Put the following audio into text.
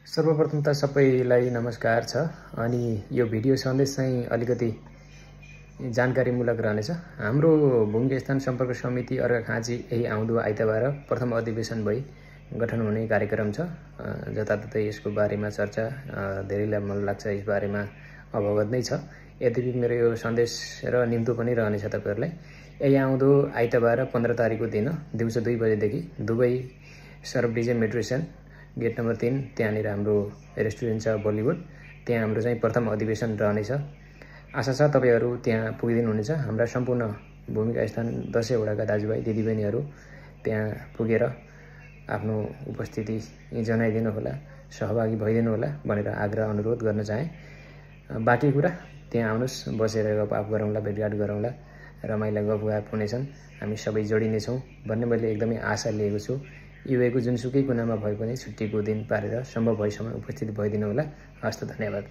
सर्वप्रथम त सबैलाई नमस्कार छ। अनि यो भिडियो सन्देश चाहिँ अलिकति जानकारीमूलक रहनेछ। हाम्रो भूमि स्थान सम्पर्क समिति अर्घाखाँची यही आउँदो आइतबार प्रथम अधिवेशन भई गठन हुने कार्यक्रम छ। जताततै यसको बारेमा चर्चा धेरैलाई मन लाग्छ, यस बारेमा अवगत नै छ। यद्यपि मेरो यो सन्देश र निम्तो पनि रहनेछ तपाईहरुलाई। यही आउँदो आइतबार 15 तारिखको दिन दिउँसो 2 बजेदेखि दुबई सरबडिजे मेट्रोस्टेसन गेट नम्बर 3 त्यहाँनिर हाम्रो रेस्टुरेन्ट छ बलिउड, त्यहाँ हाम्रो चाहिँ प्रथम अधिवेशन रहनेछ। आशा छ तपाईहरु त्यहाँ पुगिदिनु हुनेछ। हाम्रा सम्पूर्ण भूमिका स्थान 10 वटाका दाजुभाइ दिदीबहिनीहरु त्यहाँ पुगेर आफ्नो उपस्थिति जनाइदिनु होला, सहभागी भइदिनु होला भनेर आग्रह अनुरोध गर्न चाहे। बाँकी कुरा त्यहाँ आउनुस्, बसेर गफगाफ गरौँला, भेटघाट गरौँला, रमाइला गफगाफ हुनेछन्, हामी सबै जोडिने छौं भन्ने मैले एकदमै आशा लिएको छु। युएको जुनसुकै कुनामा भए पनि छुट्टीको दिन पारेर सम्भव भएसम्म उपस्थित भइदिनु होला। हस्त, धन्यवाद।